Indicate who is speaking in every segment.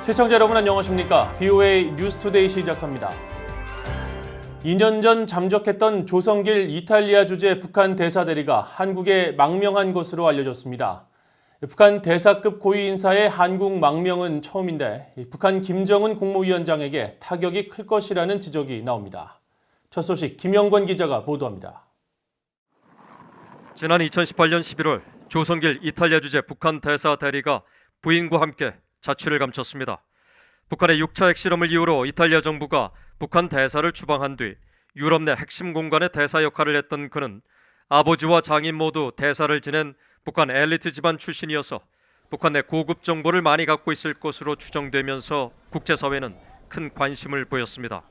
Speaker 1: 시청자 여러분 안녕하십니까? VOA 뉴스투데이 시작합니다. 2년 전 잠적했던 조성길 이탈리아 주재 북한 대사대리가 한국에 망명한 것으로 알려졌습니다. 북한 대사급 고위 인사의 한국 망명은 처음인데 북한 김정은 국무위원장에게 타격이 클 것이라는 지적이 나옵니다. 첫 소식 김영권 기자가 보도합니다.
Speaker 2: 지난 2018년 11월 조성길 이탈리아 주재 북한 대사대리가 부인과 함께 자취를 감췄습니다. 북한의 6차 핵실험을 이유로 이탈리아 정부가 북한 대사를 추방한 뒤 유럽 내 핵심 공간의 대사 역할을 했던 그는 아버지와 장인 모두 대사를 지낸 북한 엘리트 집안 출신이어서 북한 내 고급 정보를 많이 갖고 있을 것으로 추정되면서 국제사회는 큰 관심을 보였습니다.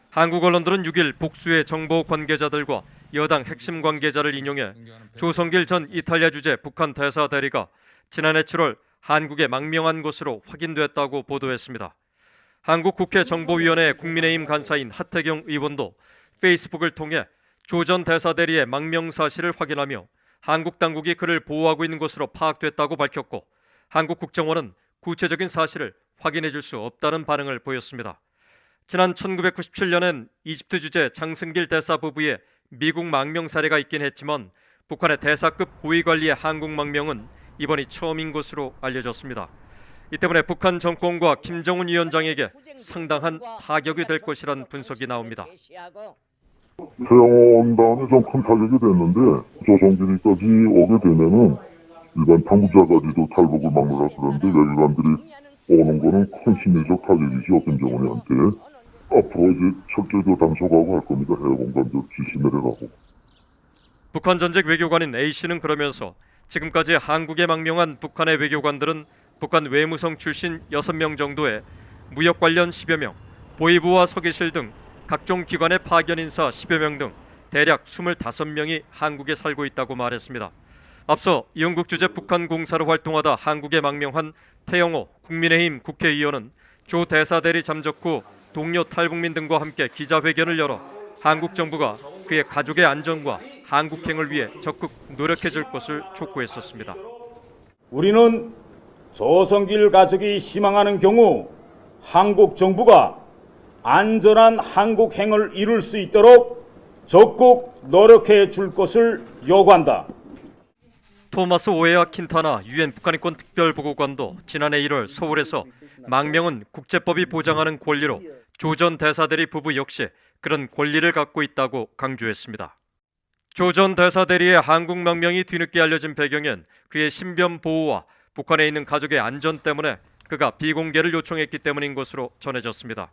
Speaker 2: 한국 언론들은 6일 복수의 정보 관계자들과 여당 핵심 관계자를 인용해 조성길 전 이탈리아 주재 북한 대사 대리가 지난해 7월 한국에 망명한 것으로 확인됐다고 보도했습니다. 한국 국회 정보위원회 국민의힘 간사인 하태경 의원도 페이스북을 통해 조 전 대사 대리의 망명 사실을 확인하며 한국 당국이 그를 보호하고 있는 것으로 파악됐다고 밝혔고 한국 국정원은 구체적인 사실을 확인해 줄 수 없다는 반응을 보였습니다. 지난 1997년엔 이집트 주재 장승길 대사 부부의 미국 망명 사례가 있긴 했지만 북한의 대사급 고위관리의 한국 망명은 이번이 처음인 것으로 알려졌습니다. 이 때문에 북한 정권과 김정은 위원장에게 상당한 타격이 될 것이란 분석이 나옵니다.
Speaker 3: 태양원단에 좀 큰 타격이 됐는데 조성길이까지 오게 되면은 일반 당국자까지도 탈북을 막으라 그러는데 외교관들이 오는 거는 큰 심리적 타격이죠, 김정은이한테. 앞으로 이제 철저히 단속하고 할 겁니다. 해외공관들 지시 내려가고.
Speaker 2: 북한 전직 외교관인 A씨는 그러면서 지금까지 한국에 망명한 북한의 외교관들은 북한 외무성 출신 6명 정도에 무역 관련 10여 명, 보위부와 서기실 등 각종 기관의 파견 인사 10여 명 등 대략 25명이 한국에 살고 있다고 말했습니다. 앞서 영국 주재 북한 공사로 활동하다 한국에 망명한 태영호 국민의힘 국회의원은 조 대사대리 잠적 후 동료 탈북민 등과 함께 기자회견을 열어 한국 정부가 그의 가족의 안전과 한국행을 위해 적극 노력해 줄 것을 촉구했었습니다.
Speaker 4: 우리는 조성길 가족이 희망하는 경우 한국 정부가 안전한 한국행을 이룰 수 있도록 적극 노력해 줄 것을 요구한다.
Speaker 2: 토마스 오에아 킨타나 유엔 북한인권 특별보고관도 지난해 1월 서울에서 망명은 국제법이 보장하는 권리로 조 전 대사대리 부부 역시 그런 권리를 갖고 있다고 강조했습니다. 조 전 대사대리의 한국 망명이 뒤늦게 알려진 배경엔 그의 신변 보호와 북한에 있는 가족의 안전 때문에 그가 비공개를 요청했기 때문인 것으로 전해졌습니다.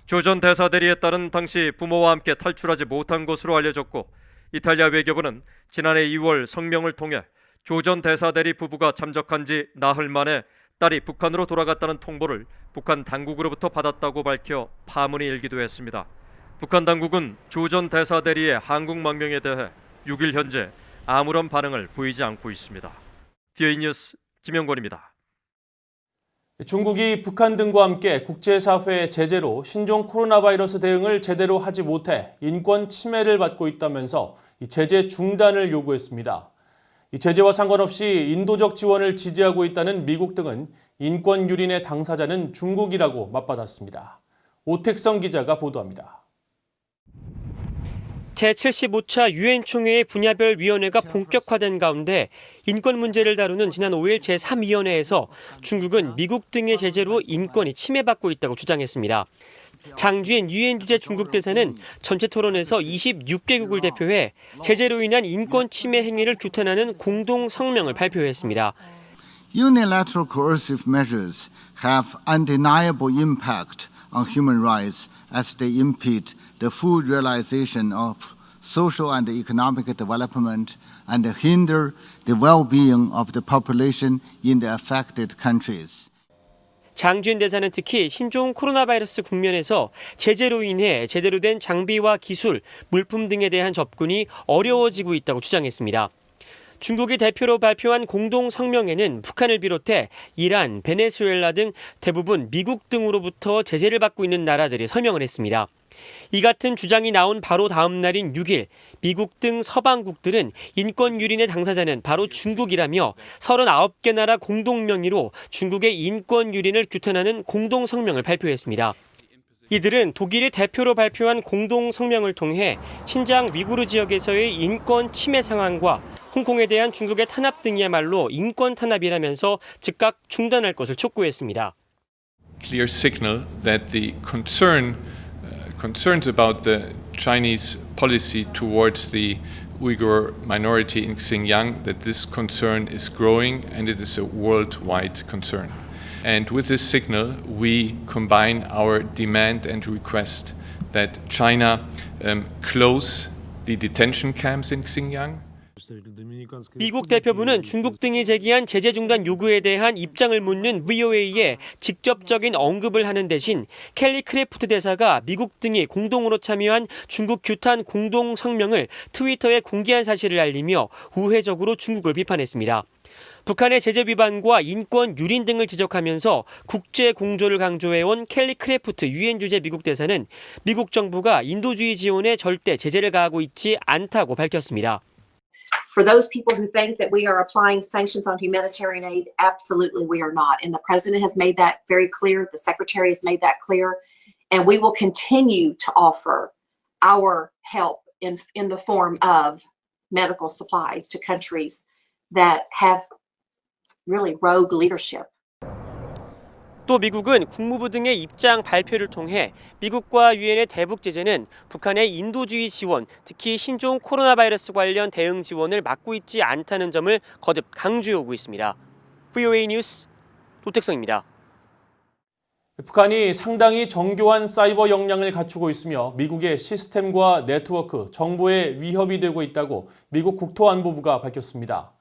Speaker 2: 조 전 대사대리에 따른 당시 부모와 함께 탈출하지 못한 것으로 알려졌고 이탈리아 외교부는 지난해 2월 성명을 통해 조 전 대사대리 부부가 잠적한 지 나흘 만에 딸이 북한으로 돌아갔다는 통보를 북한 당국으로부터 받았다고 밝혀 파문이 일기도 했습니다. 북한 당국은 조 전 대사대리의 한국 망명에 대해 6일 현재 아무런 반응을 보이지 않고 있습니다. VOA 뉴스 김영권입니다.
Speaker 1: 중국이 북한 등과 함께 국제사회의 제재로 신종 코로나 바이러스 대응을 제대로 하지 못해 인권 침해를 받고 있다면서 제재 중단을 요구했습니다. 이 제재와 상관없이 인도적 지원을 지지하고 있다는 미국 등은 인권 유린의 당사자는 중국이라고 맞받았습니다. 오택성 기자가 보도합니다.
Speaker 5: 제75차 유엔 총회의 분야별 위원회가 본격화된 가운데 인권 문제를 다루는 지난 5일 제3위원회에서 중국은 미국 등의 제재로 인권이 침해받고 있다고 주장했습니다. 장주엔 유엔 주재 중국 대사는 전체 토론에서 26개국을 대표해 제재로 인한 인권 침해 행위를 규탄하는 공동 성명을 발표했습니다.
Speaker 6: Unilateral coercive measures have undeniable impact on human rights as they impede the full realization of social and economic development and hinder the well-being of the population in the affected countries.
Speaker 5: 장주엔 대사는 특히 신종 코로나 바이러스 국면에서 제재로 인해 제대로 된 장비와 기술, 물품 등에 대한 접근이 어려워지고 있다고 주장했습니다. 중국이 대표로 발표한 공동 성명에는 북한을 비롯해 이란, 베네수엘라 등 대부분 미국 등으로부터 제재를 받고 있는 나라들이 서명을 했습니다. 이 같은 주장이 나온 바로 다음 날인 6일, 미국 등 서방국들은 인권 유린의 당사자는 바로 중국이라며 39개 나라 공동 명의로 중국의 인권 유린을 규탄하는 공동 성명을 발표했습니다. 이들은 독일이 대표로 발표한 공동 성명을 통해 신장 위구르 지역에서의 인권 침해 상황과 홍콩에 대한 중국의 탄압 등이야말로 인권 탄압이라면서 즉각 중단할 것을 촉구했습니다.
Speaker 7: Clear signal that the concerns about the Chinese policy towards the Uyghur minority in Xinjiang, that this concern is growing and it is a worldwide concern. And with this signal, we combine our demand and request that China close the detention camps in Xinjiang.
Speaker 5: 미국 대표부는 중국 등이 제기한 제재 중단 요구에 대한 입장을 묻는 VOA에 직접적인 언급을 하는 대신 켈리 크래프트 대사가 미국 등이 공동으로 참여한 중국 규탄 공동 성명을 트위터에 공개한 사실을 알리며 우회적으로 중국을 비판했습니다. 북한의 제재 위반과 인권 유린 등을 지적하면서 국제 공조를 강조해온 켈리 크래프트 유엔 주재 미국 대사는 미국 정부가 인도주의 지원에 절대 제재를 가하고 있지 않다고 밝혔습니다.
Speaker 8: For those people who think that we are applying sanctions on humanitarian aid, absolutely we are not. And the president has made that very clear. The secretary has made that clear. And we will continue to offer our help in the form of medical supplies to countries that have really rogue leadership.
Speaker 5: 또 미국은 국무부 등의 입장 발표를 통해 미국과 유엔의 대북 제재는 북한의 인도주의 지원, 특히 신종 코로나 바이러스 관련 대응 지원을 막고 있지 않다는 점을 거듭 강조하고 있습니다. VOA 뉴스 도택성입니다.
Speaker 1: 북한이 상당히 정교한 사이버 역량을 갖추고 있으며 미국의 시스템과 네트워크, 정보에 위협이 되고 있다고 미국 국토안보부가 밝혔습니다.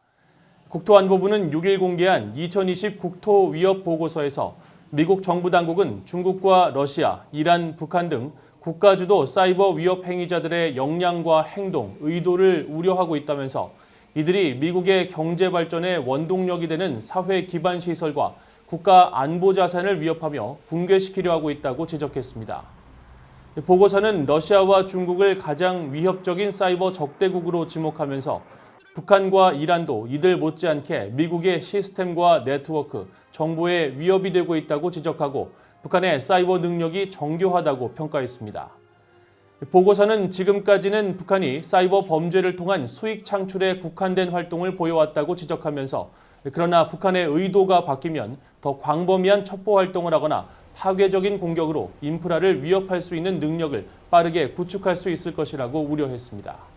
Speaker 1: 국토안보부는 6일 공개한 2020 국토위협 보고서에서 미국 정부 당국은 중국과 러시아, 이란, 북한 등 국가주도 사이버 위협 행위자들의 역량과 행동, 의도를 우려하고 있다면서 이들이 미국의 경제 발전의 원동력이 되는 사회 기반 시설과 국가 안보 자산을 위협하며 붕괴시키려 하고 있다고 지적했습니다. 보고서는 러시아와 중국을 가장 위협적인 사이버 적대국으로 지목하면서 북한과 이란도 이들 못지않게 미국의 시스템과 네트워크, 정보에 위협이 되고 있다고 지적하고 북한의 사이버 능력이 정교하다고 평가했습니다. 보고서는 지금까지는 북한이 사이버 범죄를 통한 수익 창출에 국한된 활동을 보여왔다고 지적하면서 그러나 북한의 의도가 바뀌면 더 광범위한 첩보 활동을 하거나 파괴적인 공격으로 인프라를 위협할 수 있는 능력을 빠르게 구축할 수 있을 것이라고 우려했습니다.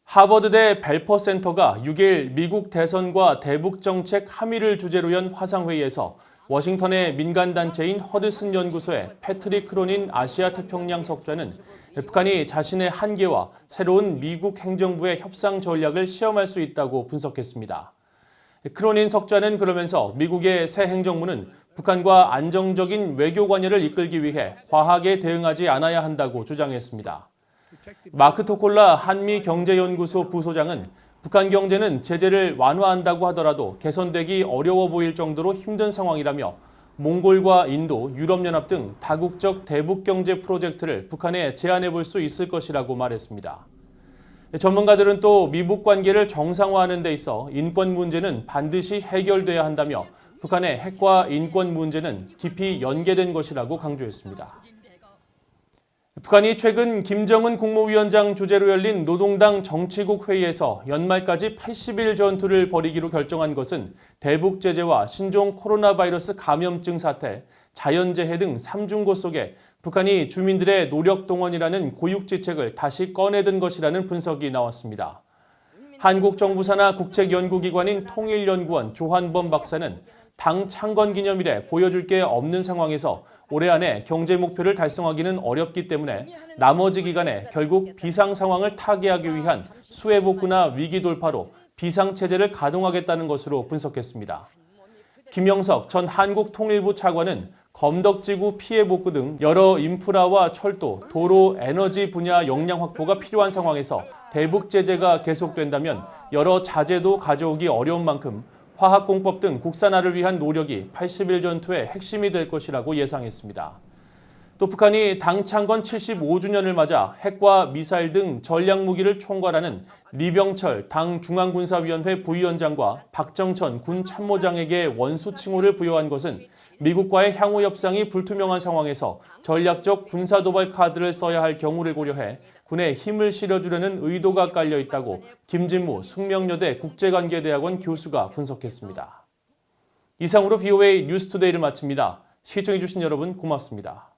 Speaker 1: 하버드대 벨퍼 센터가 6일 미국 대선과 대북 정책 함의를 주제로 연 화상회의에서 워싱턴의 민간단체인 허드슨 연구소의 패트릭 크로닌 아시아 태평양 석좌는 북한이 자신의 한계와 새로운 미국 행정부의 협상 전략을 시험할 수 있다고 분석했습니다. 크로닌 석좌는 그러면서 미국의 새 행정부는 북한과 안정적인 외교 관계를 이끌기 위해 과하게 대응하지 않아야 한다고 주장했습니다. 마크 토콜라 한미경제연구소 부소장은 북한 경제는 제재를 완화한다고 하더라도 개선되기 어려워 보일 정도로 힘든 상황이라며 몽골과 인도, 유럽연합 등 다국적 대북 경제 프로젝트를 북한에 제안해 볼 수 있을 것이라고 말했습니다. 전문가들은 또 미북 관계를 정상화하는 데 있어 인권 문제는 반드시 해결돼야 한다며 북한의 핵과 인권 문제는 깊이 연계된 것이라고 강조했습니다. 북한이 최근 김정은 국무위원장 주재로 열린 노동당 정치국 회의에서 연말까지 80일 전투를 벌이기로 결정한 것은 대북 제재와 신종 코로나 바이러스 감염증 사태, 자연재해 등 3중고 속에 북한이 주민들의 노력 동원이라는 고육지책을 다시 꺼내든 것이라는 분석이 나왔습니다. 한국 정부 산하 국책연구기관인 통일연구원 조한범 박사는 당 창건 기념일에 보여줄 게 없는 상황에서 올해 안에 경제 목표를 달성하기는 어렵기 때문에 나머지 기간에 결국 비상 상황을 타개하기 위한 수해 복구나 위기 돌파로 비상체제를 가동하겠다는 것으로 분석했습니다. 김영석 전 한국통일부 차관은 검덕지구 피해 복구 등 여러 인프라와 철도, 도로, 에너지 분야 역량 확보가 필요한 상황에서 대북 제재가 계속된다면 여러 자재도 가져오기 어려운 만큼 화학공법 등 국산화를 위한 노력이 80일 전투의 핵심이 될 것이라고 예상했습니다. 또 북한이 당 창건 75주년을 맞아 핵과 미사일 등 전략무기를 총괄하는 리병철 당 중앙군사위원회 부위원장과 박정천 군 참모장에게 원수 칭호를 부여한 것은 미국과의 향후 협상이 불투명한 상황에서 전략적 군사도발 카드를 써야 할 경우를 고려해 군에 힘을 실어주려는 의도가 깔려 있다고 김진무 숙명여대 국제관계대학원 교수가 분석했습니다. 이상으로 VOA 뉴스투데이를 마칩니다. 시청해주신 여러분 고맙습니다.